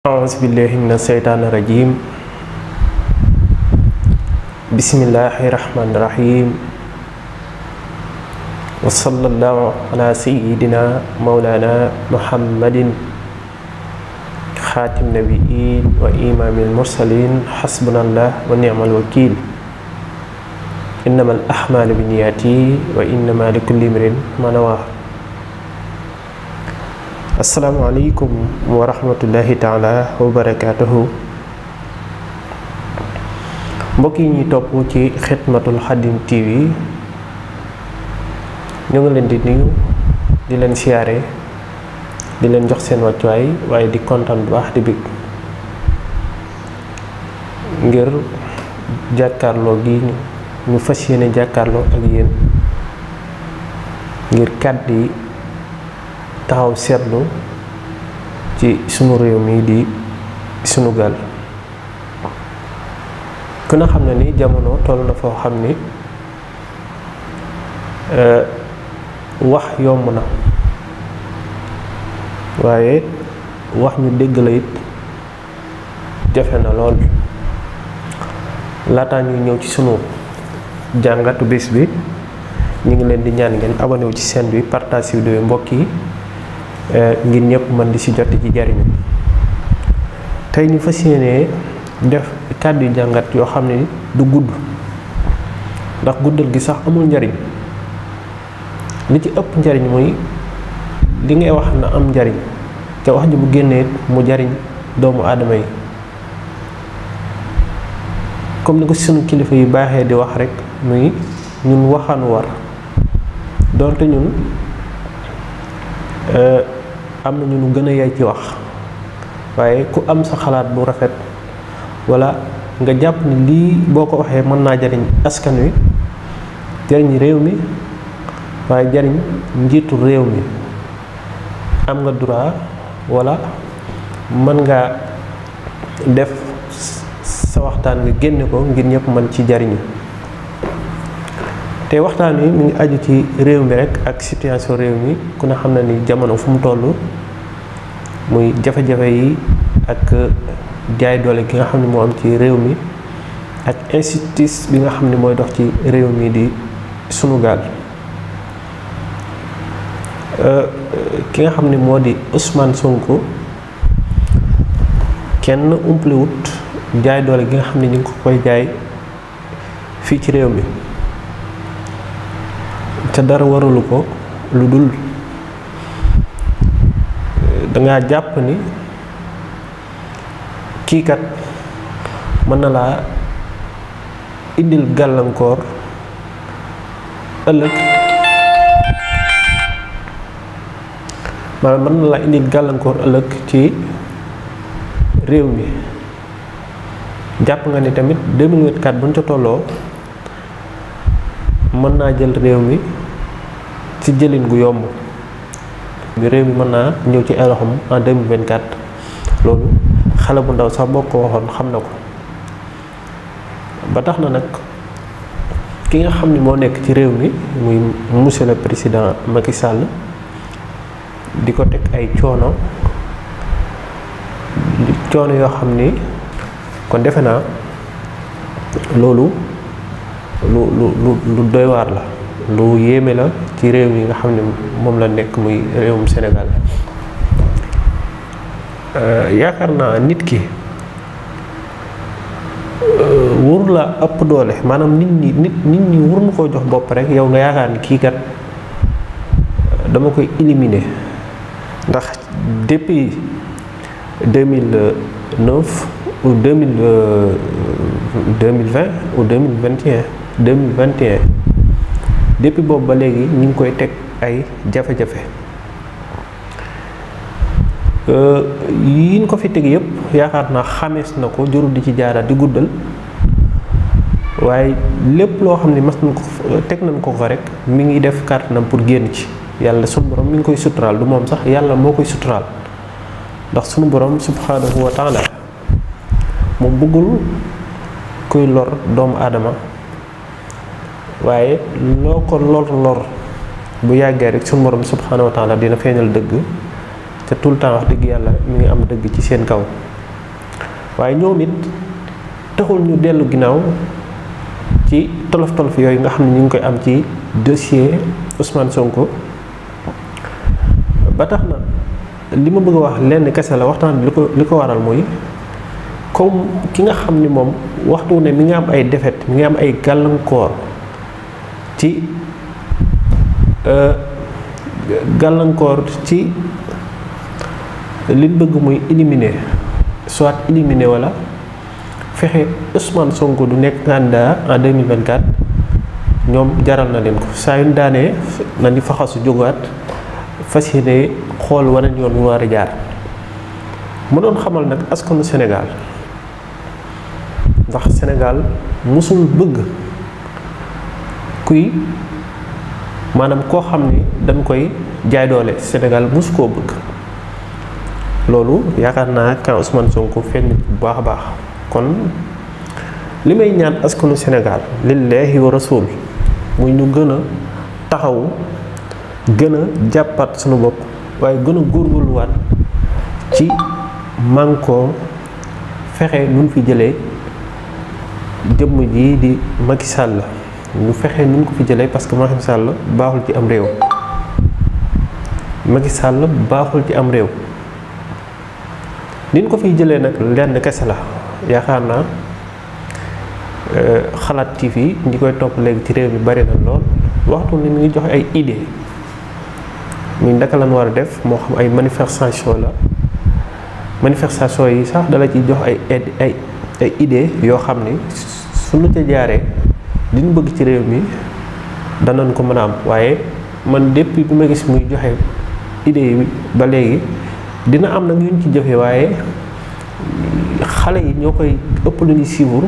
أعوذ بالله من الشيطان الرجيم بسم الله الرحمن الرحيم وصلى الله على سيدنا مولانا محمد خاتم النبيين وإمام المرسلين حسبنا الله ونعم الوكيل إنما الأعمال بالنيات وإنما لكل امرئ ما نوى. Assalamualaikum warahmatullahi taala wabarakatuhu. Mbokk yi ñuy topp ci Xidmatul Xadim TV ñu ngi leen di nuyu di leen siyaare di leen jox seen wàccuwaay waaye di kontaan bu baax di bég ngir jàkkaarloo gi ñu fas yéene jàkkaarloo ak yéen ngir kàddu yi taxaw seetlu ci sunu réew mi di sunu gaal. ku na xam ne ni jamono toll na foo xam ni wax yomb na waaye wax ñu dégg la it jafe na lool. laataa ñuy ñëw ci sunu jàngatu bés bi ñu ngi leen di ñaan ngeen abonné wu ci chaîne bi partage vidéo mbokk yi ngir ñëpp mën di ci jot ci jariñu. tey ñu fas yéene def kàddu yu jàngat yoo xam ne du gudd ndax guddal gi sax amul njariñ. li ci ëpp njariñ mooy li ngay wax na am njariñ te wax ji bu génnee mu jariñ doomu aadama yi comme ni ko sunu kilifa yi baaxee di wax rek muy ñun waxaan war doonte ñun am na ñu nu gën a yay ci wax waaye ku am sa xalaat bu rafet wala nga jàpp ni lii boo ko waxee mën naa jariñ askan wi jariñ réew mi waaye jariñ njiitu réew mi am nga droit wala mën nga def sa waxtaan nga génne ko ngir ñëpp mën ci jariñu. te waxtaan wi mi ngi aju ci réew mi rek ak situation réew mi ku ne xam na ni jamono fu mu toll muy jafe-jafe yi ak jaay doole gi nga xam ne moo am ci réew mi ak injustice bi nga xam ne mooy dox ci réew mi di sunu gaal. ki nga xam ne moo di Ousmane Sonko kenn umpaliwut jaay doole gi nga xam ne ñu ngi ko koy jaay fii ci réew mi te dara waralu ko lu dul dangaa jàpp ni kii kat mën na laa indil gàllankoor ëllëg maanaam mën na laa indil gàllankoor ëllëg ci réew mi. jàpp nga ni tamit 2024 bu ñu ca tolloo mën naa jël réew mi ci jëlin gu yomb réew mi mën naa ñëw ci ay loxoom en 2024 loolu xale bu ndaw sax boo ko waxoon xam na ko. ba tax na nag ki nga xam ni moo nekk ci réew mi muy monsieur le président Macky Sall di ko teg ay coono yoo xam ni kon defe naa loolu lu doy waar la lu yéeme la ci réew mi nga xam ne moom la nekk muy réewum Sénégal. yaakaar naa nit ki wóor la ëpp doole maanaam nit ñi wóor na koo jox bopp rek yow nga yaakaar ni kii kat dama koy éliminer ndax depuis 2009 ou 2020 ou 2021 depuis boobu ba léegi ñu ngi koy teg ay jafe-jafe yi ñu ko fi teg yëpp yaakaar naa xamees na ko jurul di ci jaaraat di guddal waaye lépp loo xam ne mas nañ ko teg nañ ko rek mi ngi def kàttanam pour génn ci. yàlla sunu borom mi ngi koy suturaal du moom sax yàlla moo koy suturaal ndax sunu borom subhanahu wa taala mu bëggul kuy lor doomu aadama waaye loo ko lor bu yàggee rek sunu borom subhanahu wa taala dina feeñal dëgg te tout le temps wax dëgg yàlla mi ngi am dëgg ci seen kaw waaye ñoom it taxul ñu dellu ginnaaw ci tolof-tolof yooyu nga xam ne ñu ngi koy am ci dossier Ousmane Sonko. ba tax na li ma bëgg a wax lenn kese la waxtaan bi li ko waral mooy comme ki nga xam ni moom waxtu ne mi nga am ay défaite mi nga am ay gàllankoor ci liñ bëgg muy éliminer soit éliminer wala fexe Ousmane Sonko du nekk candidat en 2024 ñoom jaral na leen ko saa yu ñu daanee na ni faxasu jógaat fas yéene xool waneen yoon mu war a jaar mu doon xamal nag askanu Sénégal ndax Sénégal musul bëgg kuy maanaam koo xam ni dañ koy jaay doole Sénégal musu koo bëgg loolu yaakaar naa quand Ousmane Sonko fenn bu baax a baax kon li may ñaan askanu Sénégal lillahi wa rasul muy ñu gën a taxawu gën a jàppaat sunu bopp waaye gën a góorgóorluwaat ci mànkoo fexe nun fi jëlee jëmm ji di Macky Sall ñu fexe nun ko fi jëlee parce que Macky Sall baaxul ci am réew Macky Sall baaxul ci am réew niñ ko fiy jëlee nag lenn kese la yaakaar naa xalaat TV ñi koy topp léegi ci réew mi bari na lool waxtu ni ngi joxe ay idée muy ndaka lañ war a def moo xam ay manifestation la manifestation yi sax dala ci jox ay idée yoo xam ni suñu ca jaaree li ñu bëgg ci réew mi danañ ko mën a am waaye man depuis bi ma gis muy joxe idée yi ba léegi dina am nag yuñ ci jëfe waaye xale yi ñoo koy ëpp lu ñuy suivre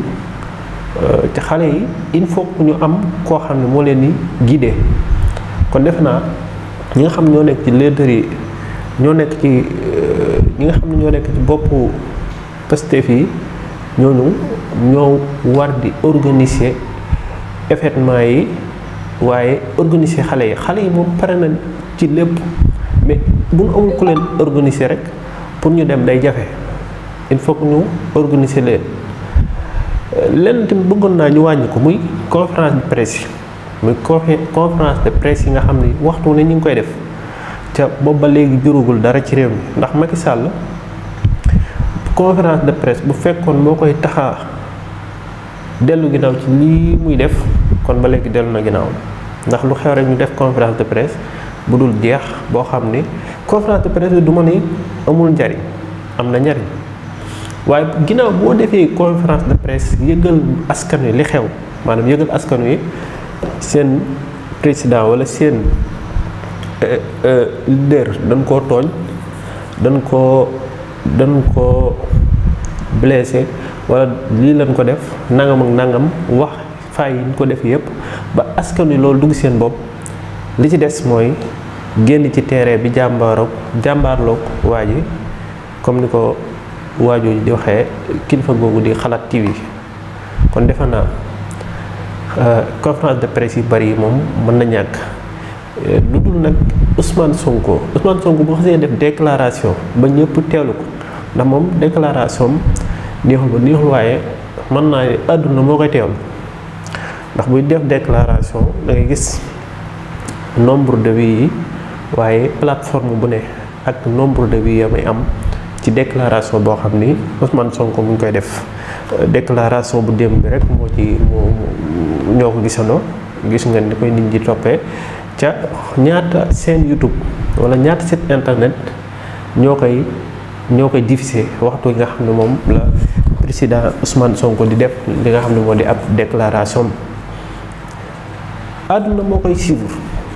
te xale yi il faut que ñu am koo xam ne moo leen di guider kon defe naa ñi nga xam ñoo nekk ci leader yi ñoo nekk ci ñi nga xam ne ñoo nekk ci boppu Pastef yi ñooñu ñoo war di organiser événement yi waaye organiser xale yi moom pare na ci lépp mais bu ñu amul ku leen organiser rek pour ñu dem day jafe il faut que ñu organiser leen lenn tamit bëggoon naa ñu wàññi ko muy conférence de presse yi muy conférence de presse yi nga xam ne waxtu ne ñu ngi koy def ca boobu ba léegi jurugul dara ci réew mi ndax Macky Sall conférence de presse bu fekkoon moo koy taxa dellu ginnaaw ci lii muy def kon ba léegi dellu na ginnaaw ndax lu xew rek ñu def conférence de presse bu dul jeex boo xam ni conférence de presse du ma ni amul njariñ am na njariñ waaye ginnaaw boo defee conférence de presse yëgal askan wi li xew maanaam yëgal askan wi seen président wala seen leader dañ koo tooñ dañ koo blessé wala lii lañ ko def nangam ak nangam wax faay yi ñu ko def yépp ba askan wi loolu dugg seen bopp li ci des mooy génn ci terrain bi jàmbaarloog waa ji comme ni ko waajooju di waxee kilifa googu di xalaat TV kon defe naa conférence de presse yi bari yi moom mën na ñàkk lu dul nag Ousmane Sonko bu xasee def déclaration ba ñëpp teewlu ko ndax moom déclaration neexul waaye mën naa àdduna moo koy teewlu ndax buy def déclaration da ngay gis nombre de vues yi waaye plateforme bu ne ak nombre de vues ya may am ci déclaration boo xam ni Ousmane Sonko mu ngi koy def déclaration bu démb bi rek ñoo ko gisandoo gis nga ni koy nit ñi toppee ca ñaata chaîne YouTube wala ñaata site internet ñoo koy diffuser waxtu yi nga xam ne moom la président Ousmane Sonko di def li nga xam ne moo di ab déclaration àdduna moo koy suivre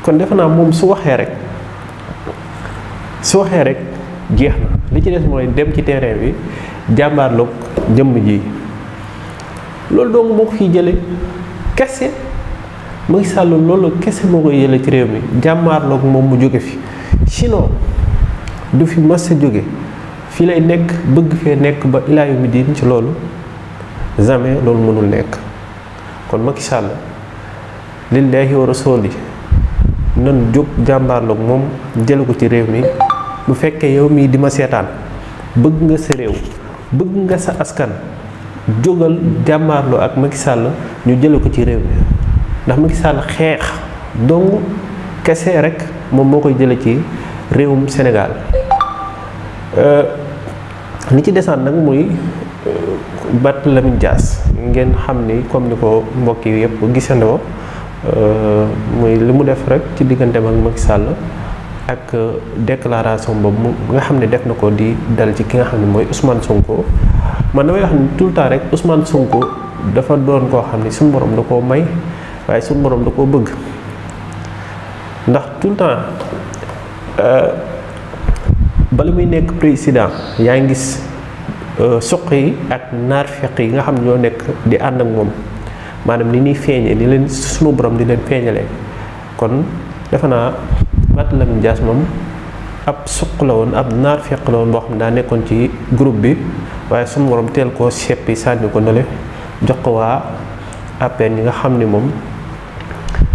kon defe naa moom su waxee rek jeex na li ci des mooy dem ci terrain bi jàmbaarloog jëmm ji loolu dong moo ko fiy jële kese Macky Sall loolu kese moo koy jële ci réew mi jàmbaarloog moom mu jóge fi sinon du fi mas a jóge fii lay nekk bëgg fee nekk ba ilaa yawmi diin ci loolu jamais loolu mënul nekk kon Macky Sall lillahi wa rasuli nan jóg jàmbaarloog moom jële ko ci réew mi bu fekkee yow mii di ma seetaan bëgg nga sa réew bëgg nga sa askan jógal jàmmaarloo ak Macky Sall ñu jële ko ci réew mi ndax Macky Sall xeex dong kese rek moom moo koy jële ci réewum Sénégal li ci desaan nag muy Barthélémy Dias ngeen xam ni comme ni ko mbokk yi yëpp gisandoo muy li mu def rek ci digganteem ak Macky Sall ak déclaration boobu nga xam ne def na ko di dal ci ki nga xam ne mooy Ousmane Sonko man damay wax ni tout le temps rek Ousmane Sonko dafa doon koo xam ne suñu borom da koo may waaye suñu borom da koo bëgg ndax tout le temps bala muy nekk président yaa ngi gis suq yi ak naar feq yi nga xam ne ñoo nekk di ànd ak moom maanaam ni ñuy feeñee ni leen sunu borom di leen feeñalee kon defe naa Barthélémy Dias moom ab suq la woon ab naar feq la woon boo xam ne daa nekkoon ci groupe bi waaye sunu borom teel koo seppi sànni ko nale jox ko waa APR ñi nga xam ni moom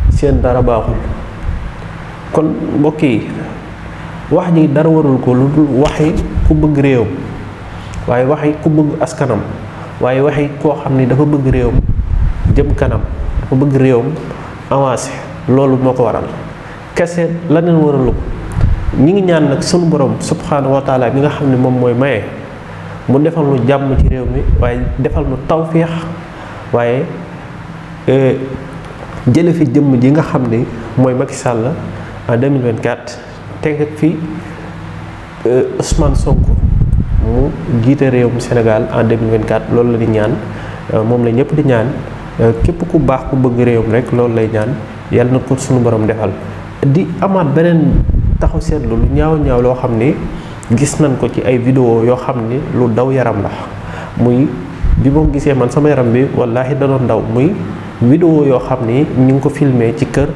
seen dara baaxul kon mbokk yi wax ji dara warul ko lu dul waxi ku bëgg réewam waaye waxi ku bëgg askanam waaye waxi koo xam ni dafa bëgg réewam jëm kanam dafa bëgg réewam avancé loolu moo ko waral kese la neen waralu ko ñi ngi ñaan nag sunu borom subhanahu wa taala bi nga xam ne moom mooy maye mu defal nu jàmm ci réew mi waaye defal nu tawféex waaye jële fi jëmm ji nga xam ni mooy Macky Sall en 2024 teg fi Ousmane Sonko mu jiite réewum Sénégal en 2024 loolu la di ñaan moom la ñëpp di ñaan képp ku baax ku bëgg réewum rek loolu lay ñaan yàlla na ko suñu borom defal di amaat beneen taxaw seetlu lu ñaaw loo xam ni gis nañ ko ci ay vidéo yoo xam ni lu daw yaram la muy bi moo gisee man sama yaram bi wallaahi da doon daw muy vidéo yoo xam ni ñu ngi ko filmé ci kër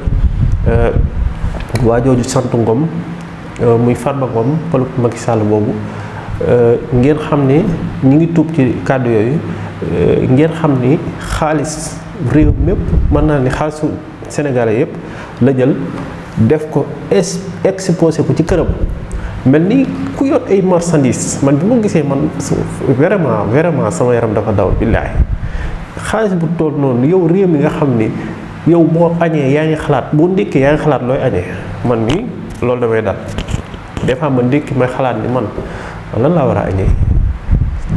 waa jooju sant Ngom muy Farba Ngom pëlub Macky Sall boobu ngeen xam ni ñu ngi tuub ci kàddu yooyu ngeen xam ni xaalis réew mépp mën naa ni xaalisu sénégalais yëpp la jël def ko exposé ko ci këram mel ni ku yor ay marchandises man bi ma gisee man vraiment sama yaram dafa daw billaahi xaalis bu toll noonu yow réew mi nga xam ni yow boo añee yaa ngi xalaat boo ndékkee yaa ngi xalaat looy añee man mii loolu damay dal des fois ma ndékki may xalaat ni man lan laa war a añee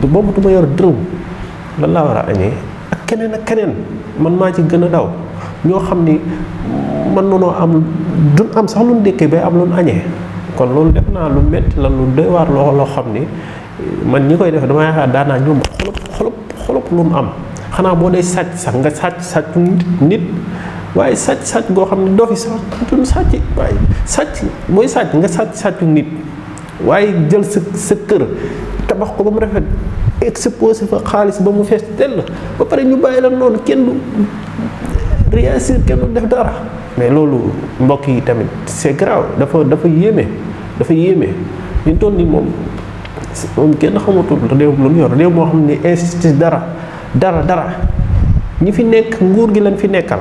du boobu du ma yor dërëm lan laa war a añee ak keneen man maa ci gën a daw ñoo xam ni man noonu am duñ am sax lu ndékkee bay am lu añee kon loolu def naa lu metti la lu doy waar loo xam ni man ñi koy def dama yaakaar daanaa ñoom xolop lu mu am xanaa boo dee sàcc sax nga sàcc nit waaye sàcc goo xam ne doo fi sax duñ sàcc waaye sàcc booy sàcc nga sàccu nit waaye jël sa kër tabax ko ba mu rafet exposé fa xaalis ba mu fees tell ba pare ñu bàyyi la noonu kenn du réagir kenn du def dara mais loolu mbokk yi tamit c'est grave dafa yéeme ñu toll ni moom kenn xamatul réew lu mu yor réew moo xam ne insiste dara ñi fi nekk nguur gi lañ fi nekkal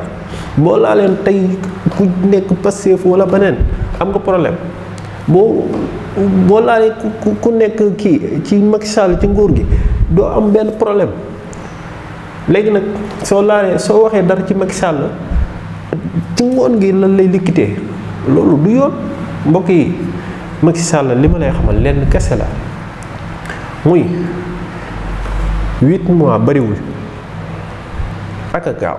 boo laa leen tey ku nekk Pastef wala beneen am nga problème boo laalee ku nekk kii ci Macky Sall ci nguur gi doo am benn problème léegi nag soo waxee dara ci Macky Sall ci ngoon gi lan lay likkitee loolu du yoon mbokk yi. Macky Sall li ma lay xamal lenn kese la muy 8 mois bariwul ak a gaaw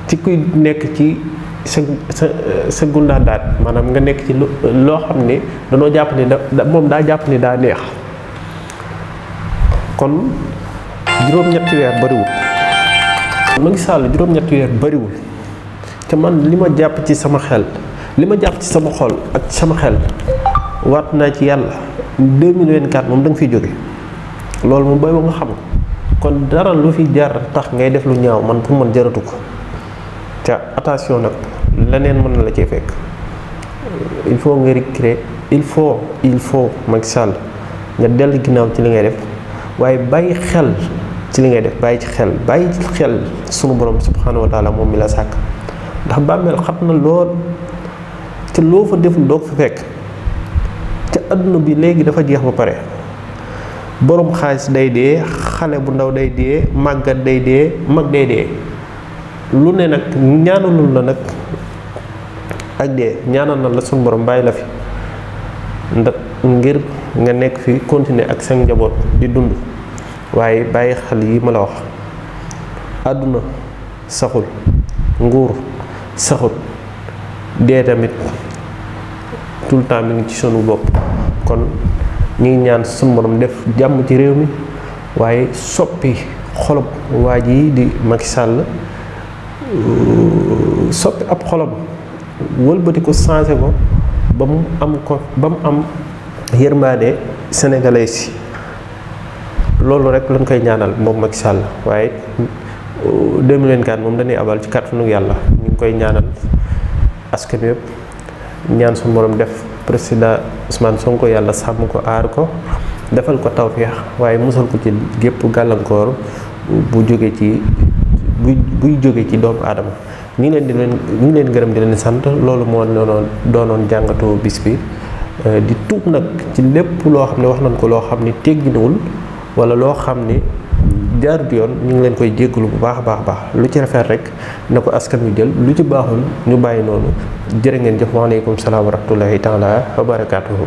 ci kuy nekk ci sa gundaandaat maanaam nga nekk ci loo xam ne danoo jàpp ni moom daa jàpp ni daa neex kon juróom-ñetti weer bariwul Macky Sall juróom-ñetti weer bariwul te man li ma jàpp ci sama xel li ma jàpp ci sama xol ak sama xel waat naa ci yàlla 2024 moom da nga fiy jóge loolu moom bay ba nga xam kon dara lu fi jar tax ngay def lu ñaaw man pour man jaratu ko te attention nag leneen mën na la cee fekk il faut nga recréer il faut Macky Sall nga dellu ginnaaw ci li ngay def waaye bàyyi xel ci li ngay def bàyyi xel sunu borom subhanahu wa taala moom mi la sàkk ndax bàmmeel xat na lool te loo fa deful doo ko fa fekk te adduna bi léegi dafa jeex ba pare borom xaalis day dee, xale bu ndaw day dee, màggat day dee, mag day dee. lu ne nag ñaanalul la nag ak dee, ñaanal na la suñu borom bàyyi la fi ndax ngir nga nekk fi continuer ak seen njaboot di dund. waaye bàyyi xel yi ma la wax, àdduna saxul, nguur saxul, dee tamit tout le temps mi ngi ci sunu bopp. kon ñu ngi ñaan suñu borom def jàmm ci réew mi, waaye soppi xolob waa ji di Macky Sall, soppi ab xolom wëlbati ko changé ko ba mu am yërmaande sénégalais si. loolu rek lañ koy ñaanal moom Macky Sall. waaye 2024 moom dañuy abal ci kàttanu yàlla. ñu ngi koy ñaanal askan wi yëpp, ñaan suñu borom def président Ousmane Sonko yàlla sàmm ko, aar ko, defal ko tawfeex, waaye musal ko ci gépp gàllankoor bu jóge ci buy jóge ci doomu aadama. ñu ngi leen gërëm di leen sant. loolu moo doonoon jàngatu bis bi. di tuub nag ci lépp loo xam ne wax nañ ko loo xam ne tegginuwul wala loo xam ne jaarut yoon. ñu ngi leen koy jéggalu bu baax a baax. lu ci rafet rek na ko askan wi jël, lu ci baaxul ñu bàyyi noonu. jërë ngeen jëf. waaleykum salaam wa rahmatullahi taala wa barakaatuhu.